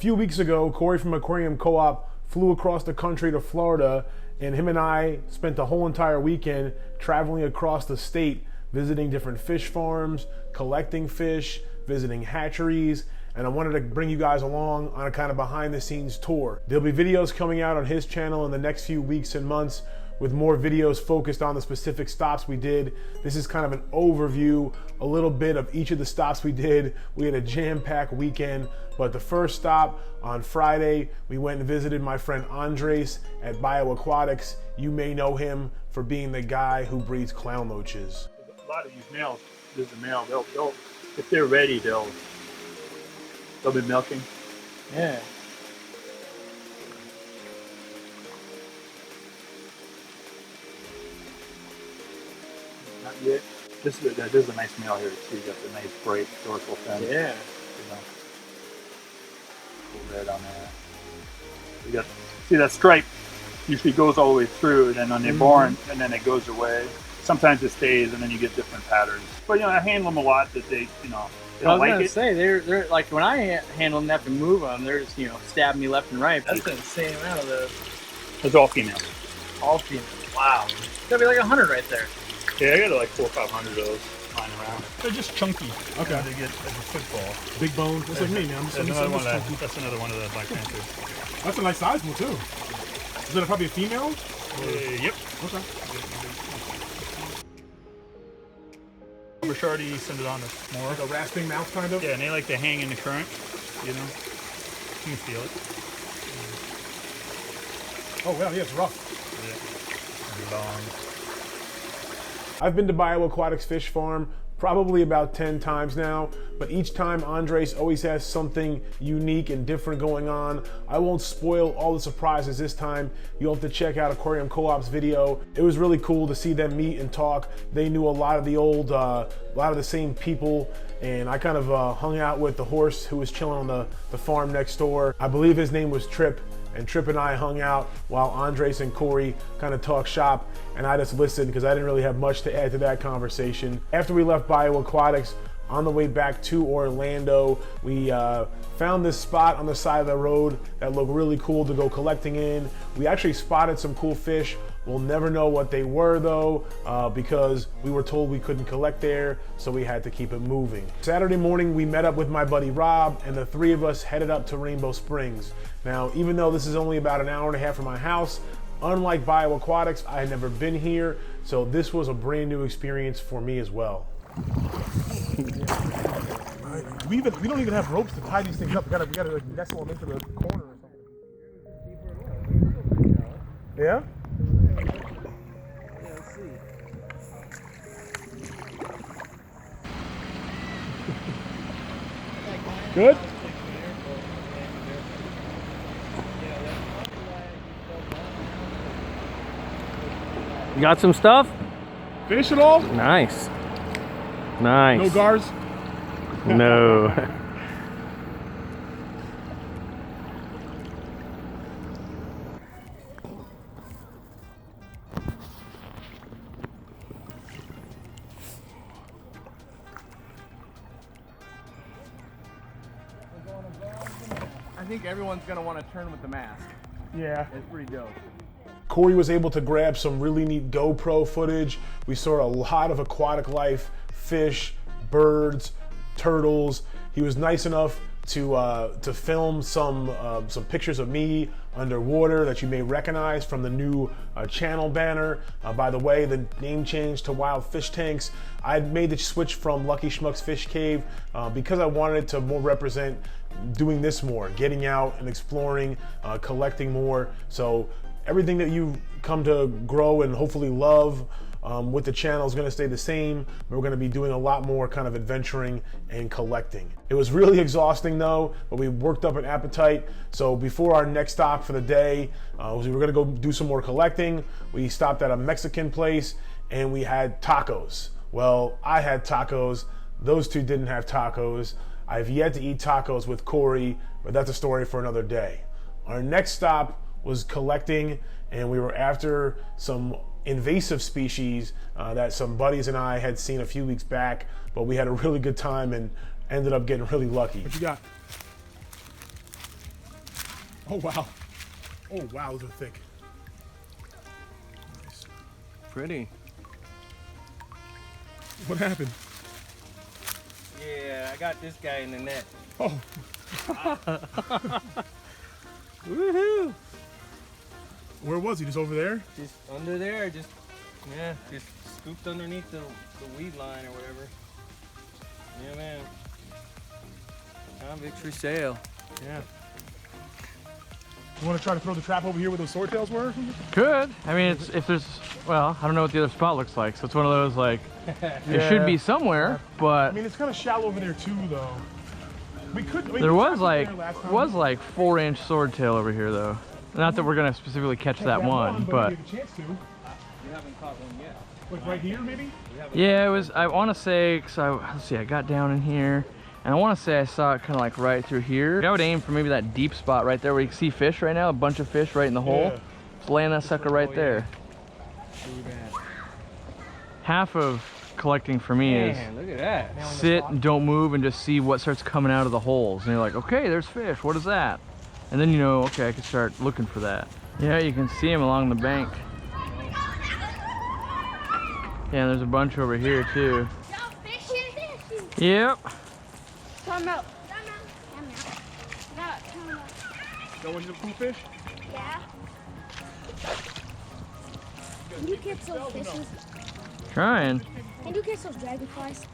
A few weeks ago, Cory from Aquarium Co-op flew across the country to Florida, and him and I spent the whole entire weekend traveling across the state, visiting different fish farms, collecting fish, visiting hatcheries, and I wanted to bring you guys along on a kind of behind the scenes tour. There'll be videos coming out on his channel in the next few weeks and months with more videos focused on the specific stops we did. This is kind of an overview, a little bit of each of the stops we did. We had a jam-packed weekend, but the first stop on Friday, we went and visited my friend Andres at BIOAQUATIX. You may know him for being the guy who breeds clown loaches. A lot of these males, this is a male, they'll if they're ready, they'll be milking. Yeah. Not yet. This is a nice male here too. You got the nice bright dorsal fin. Yeah. You know, cool red on there. You got, see that stripe usually goes all the way through, and then when they're born, and then it goes away. Sometimes it stays, and then you get different patterns. But you know, I handle them a lot that they, you know, they don't like it. I was gonna say they're like when I handle them, have to move them. They're just stabbing me left and right. That's an insane amount of those. It's all females. All females. Wow. That'd be like 100 right there. Yeah, I got like 400 or 500 of those lying around. They're just chunky. Okay. They get like a football. Big bone, just like me, man. That's another one of the black panthers. That's a nice size one too. Is that probably a female? Yep. Okay. Shardy send it on us more. Like a rasping mouth kind of? Yeah, and they like to hang in the current, you know. You can feel it. Oh wow, yeah, it's rough. Yeah. Long. I've been to BIOAQUATIX Fish Farm probably about 10 times now, but each time Andres always has something unique and different going on. I won't spoil all the surprises this time. You'll have to check out Aquarium Co-op's video. It was really cool to see them meet and talk. They knew a lot of the old, a lot of the same people, and I kind of hung out with the horse who was chilling on the farm next door. I believe his name was Trip. And Trip and I hung out while Andres and Cory kind of talked shop, and I just listened because I didn't really have much to add to that conversation. After we left BIOAQUATIX, on the way back to Orlando, we found this spot on the side of the road that looked really cool to go collecting in. We actually spotted some cool fish. We'll never know what they were though, because we were told we couldn't collect there, so we had to keep it moving. Saturday morning, we met up with my buddy Rob, and the three of us headed up to Rainbow Springs. Now, even though this is only about an hour and a half from my house, unlike BIOAQUATIX, I had never been here, so this was a brand new experience for me as well. We don't even have ropes to tie these things up. We gotta like nestle them into the corner or something. Yeah? Good? You got some stuff? Fish at all? Nice. Nice. No guards? No. I think everyone's gonna want to turn with the mask. Yeah. It's pretty dope. Cory was able to grab some really neat GoPro footage. We saw a lot of aquatic life, fish, birds, turtles. He was nice enough to film some pictures of me underwater that you may recognize from the new channel banner. By the way, the name changed to Wild Fish Tanks. I made the switch from Lucky Schmuck's Fish Cave because I wanted it to more represent doing this more, getting out and exploring, collecting more. So everything that you come to grow and hopefully love with the channel is going to stay the same. We're going to be doing a lot more kind of adventuring and collecting. It was really exhausting though, but we worked up an appetite. So before our next stop for the day, we were going to go do some more collecting. We stopped at a Mexican place and we had tacos. Well, I had tacos. Those two didn't have tacos. I've yet to eat tacos with Cory, but that's a story for another day. Our next stop was collecting, and we were after some invasive species that some buddies and I had seen a few weeks back, but we had a really good time and ended up getting really lucky. What you got? Oh, wow. Oh, wow, those are thick. Nice. Pretty. What happened? Yeah, I got this guy in the net. Oh. Woohoo! Where was he? Just over there? Just under there, just scooped underneath the weed line or whatever. Yeah, man. Victory sail. Yeah. You want to try to throw the trap over here where those swordtails were or something? Could. I mean, it's, if there's, well, I don't know what the other spot looks like, so it's one of those like, it should be somewhere, but I mean, it's kind of shallow over there too, though. We could. I mean, there we was tried like, there last time. 4-inch swordtail over here though. Not that we're gonna specifically catch that one, but we have a chance to. You haven't caught one yet. Like right here, maybe? yeah, it was. I want to say, cause let's see, I got down in here, and I want to say I saw it kind of like right through here. I would aim for maybe that deep spot right there where you can see fish right now, a bunch of fish right in the hole. Yeah. Just laying that sucker right there. Too bad. Half of collecting for me is Man, look at that. sit and don't move and just see what starts coming out of the holes. And you're like, okay, there's fish. What is that? And then you know, okay, I can start looking for that. Yeah, you can see them along the bank. Yeah, there's a bunch over here too. Yep. Come out. Don't want you to cool fish? Yeah. Can you catch those fishes? Trying. Can you catch those dragonflies?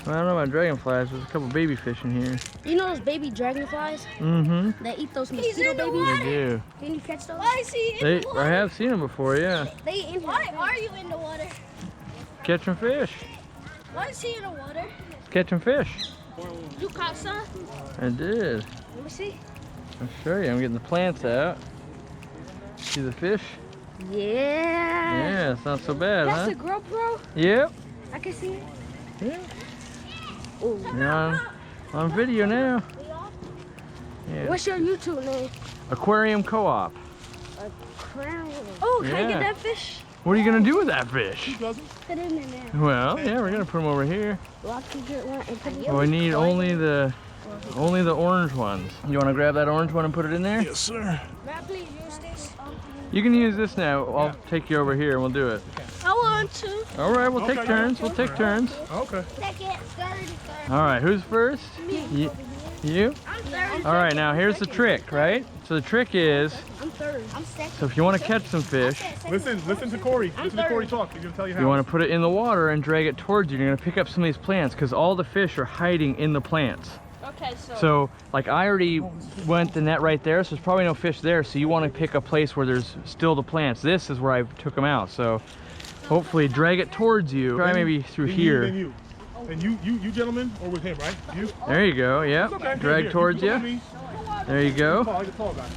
Well, I don't know about dragonflies. There's a couple baby fish in here. You know those baby dragonflies? Mm-hmm. They eat those mosquito babies? They do. Can you catch those? Why is he I have seen them before, yeah. They in Why are you in the water? Catching fish. Why is he in the water? Catching fish. You caught some? I did. Let me see. I'll show you. I'm getting the plants out. See the fish? Yeah. Yeah, it's not so bad, That's huh? a GoPro? Yep. I can see it. Yeah. Oh. You're on video now. Yeah. What's your YouTube name? Aquarium Co-op. Crown. Oh, can I get Yeah. that fish? What are you gonna do with that fish? Put it in there. Well, yeah, we're gonna put them over here. Well, I can get one and put it Well, we need only the orange ones. You wanna grab that orange one and put it in there? Yes, sir. May I please use this? You can use this now. I'll take you over here and we'll do it. I want to. All right, we'll Okay, take turns. We'll take turns. Okay. Second, third. All right, who's first? You? I'm third. All right, now here's the trick, right? So the trick is, I'm third. I'm second. so if you want to catch some fish, Listen to Cory. Listen to Cory talk. He's gonna tell you how. you want to put it in the water and drag it towards you. You're gonna pick up some of these plants because all the fish are hiding in the plants. Okay, So like I already went the net right there, so there's probably no fish there. So you want to pick a place where there's still the plants. This is where I took them out. So hopefully drag it towards you. Try maybe through Then here. you. And you gentlemen, or with him, right? You. There you go. Yep. Okay, Drag here, towards come with you. me. There you go. Like a tall guy.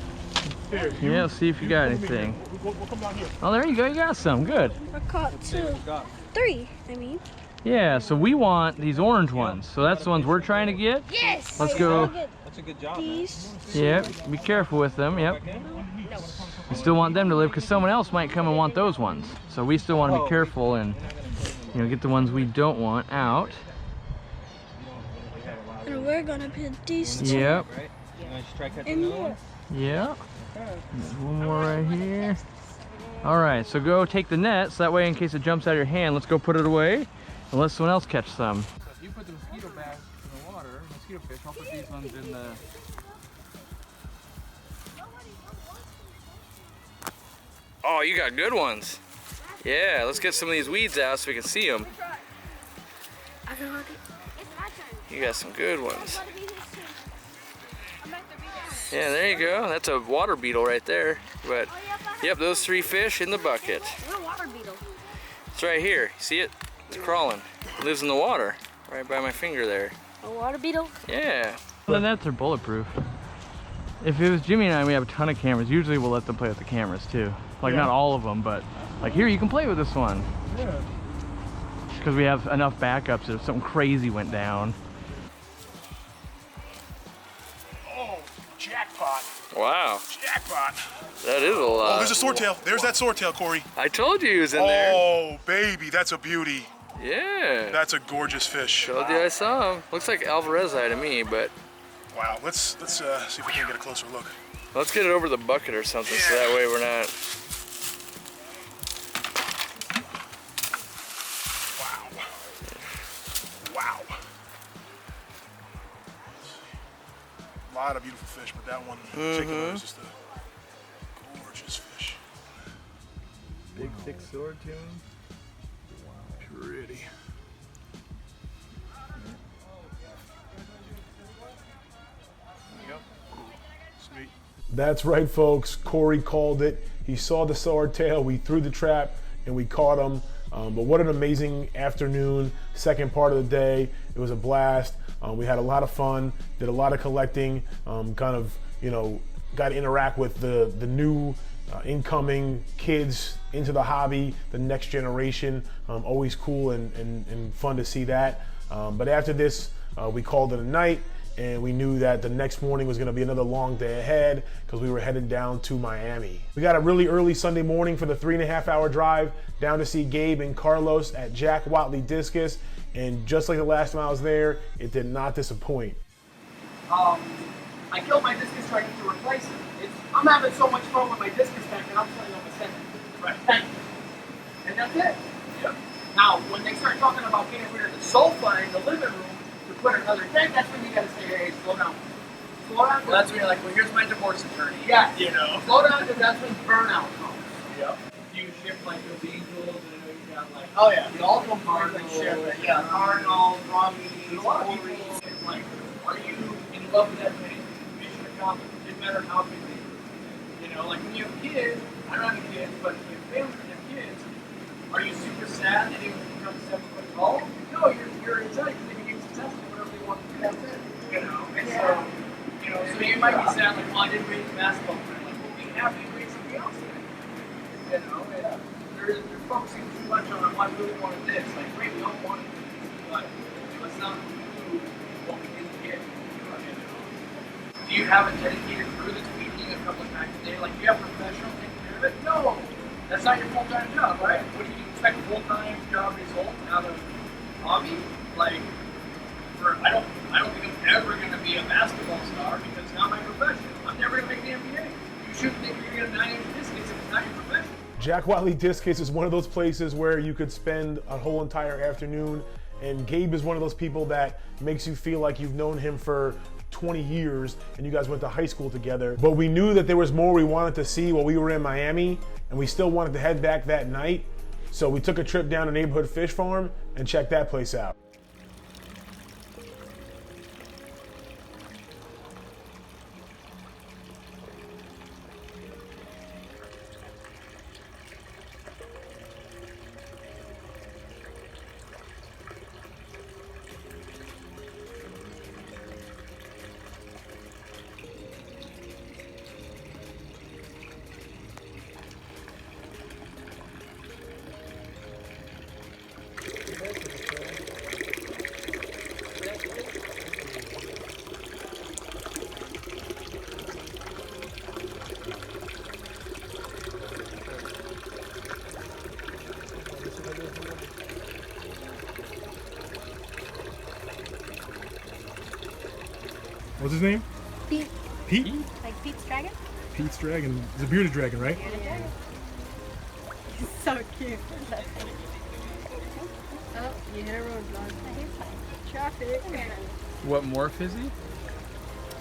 Here, Yeah, see if you got come with me anything. here. We'll come down here. Oh, there you go. You got some. Good. I caught two. Three, I mean. Yeah, so we want these orange ones. So that's the ones we're trying to get. Yes! Let's go. That's a good job. These. Yep, be careful with them. Yep. We still want them to live because someone else might come and want those ones. So we still want to be careful and, you know, get the ones we don't want out. And we're gonna put these two. Yep. Right? You want to try catching And another one? Yep. There's one more right here. All right, so go take the net so that way in case it jumps out of your hand, let's go put it away and let someone else catch some. So if you put the mosquito bags in the water, mosquito fish, I'll put these ones in the... Oh, you got good ones. Yeah, let's get some of these weeds out so we can see them. I can hug it. You got some good ones. Yeah, there you go. That's a water beetle right there. But, yep, those 3 fish in the bucket. We're a water beetle. It's right here. You see it? It's crawling. It lives in the water. Right by my finger there. A water beetle? Yeah. The nets are bulletproof. If it was Jimmy and I, we have a ton of cameras. Usually we'll let them play with the cameras too. Like not all of them, but like here you can play with this one. Yeah. Because we have enough backups if something crazy went down. Oh, jackpot. Wow. Jackpot. That is a lot. Oh, there's a swordtail. There's that swordtail, Cory. I told you he was in there. Oh, baby, that's a beauty. Yeah. That's a gorgeous fish. Told you I saw him. Looks like Alvarezii to me, but Wow, let's see if we can get a closer look. Let's get it over the bucket or something, so that way we're not. Wow. A lot of beautiful fish, but that one in particular is just a gorgeous fish. Big thick sword to him. Wow, pretty. Sweet. That's right, folks. Cory called it. He saw the swordtail. We threw the trap and we caught him. But what an amazing afternoon, second part of the day. It was a blast. We had a lot of fun, did a lot of collecting, kind of, got to interact with the new incoming kids into the hobby, the next generation. Always cool and fun to see that. But after this, we called it a night. And we knew that the next morning was going to be another long day ahead because we were headed down to Miami. We got a really early Sunday morning for the 3.5-hour drive down to see Gabe and Carlos at Jack Wattley Discus. And just like the last time I was there, it did not disappoint. I killed my discus so I get to replace it. I'm having so much fun with my discus tank and I'm playing on the second. Right. Thank you. And that's it. Yep. Now, when they start talking about getting rid of the sofa in the living room, put another tank, that's when you gotta say, hey, slow down. Slow down. Well, that's when you're like, well, here's my divorce attorney. Yeah. Slow down because that's when burnout comes. Yep. Do you ship like those eagles and I know you got like The Ultimate Cardinals, ship. Yeah, Cardinals, Romneys, Cory. It's like, are you in love with that thing? Mission accomplished. It didn't matter how big they were. Like when you have kids, I don't have any kids, but if you have families and have kids, are you super sad that they become 7 foot tall? No, you're excited because they can get successful. That's it. And so you might be sad like, well, I didn't raise basketball player. Like, well, be happy to raise something else then. They're focusing too much on what I really wanted this. Like, great, we all wanted this, but let's not do what we didn't get. Do you have a dedicated crew that's feeding you a couple of times a day? Like, do you have a professional taking care of it? No, that's not your full-time job, right? What do you expect a full-time job result out of hobby? Like, I don't think I'm ever going to be a basketball star because it's not my profession. I'm never going to make the NBA. You shouldn't think you're going to get a 9-inch discus if it's not your profession. Jack Wattley Discus is one of those places where you could spend a whole entire afternoon, and Gabe is one of those people that makes you feel like you've known him for 20 years and you guys went to high school together. But we knew that there was more we wanted to see while we were in Miami, and we still wanted to head back that night. So we took a trip down to Neighborhood Fish Farm and checked that place out. What's his name? Pete. Pete? Like Pete's dragon? Pete's dragon. It's a bearded dragon, right? Bearded dragon. He's so cute. Oh, you hit a roadblock. Traffic. What morph is he?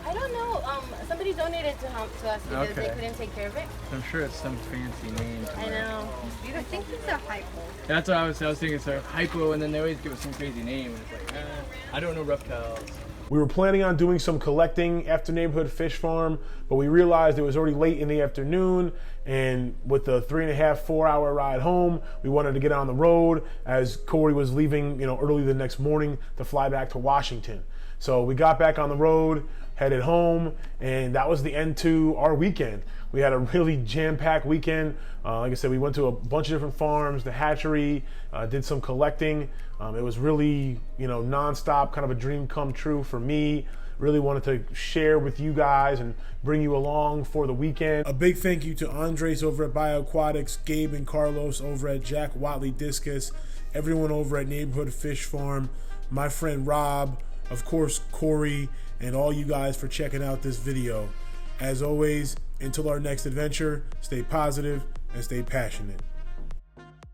I don't know. Somebody donated to us because they couldn't take care of it. I'm sure it's some fancy name. I know. I think he's a hypo. That's what I was thinking. It's a hypo, and then they always give us some crazy name. And it's like, I don't know reptiles. We were planning on doing some collecting after Neighborhood Fish Farm, but we realized it was already late in the afternoon, and with the 3.5-4 hour ride home, we wanted to get on the road as Cory was leaving, early the next morning to fly back to Washington. So we got back on the road, headed home, and that was the end to our weekend. We had a really jam-packed weekend. Like I said, we went to a bunch of different farms, the hatchery, did some collecting. It was really, nonstop, kind of a dream come true for me. Really wanted to share with you guys and bring you along for the weekend. A big thank you to Andres over at BIOAQUATIX, Gabe and Carlos over at Jack Wattley Discus, everyone over at Neighborhood Fish Farm, my friend Rob, of course Cory, and all you guys for checking out this video. As always, until our next adventure, stay positive and stay passionate.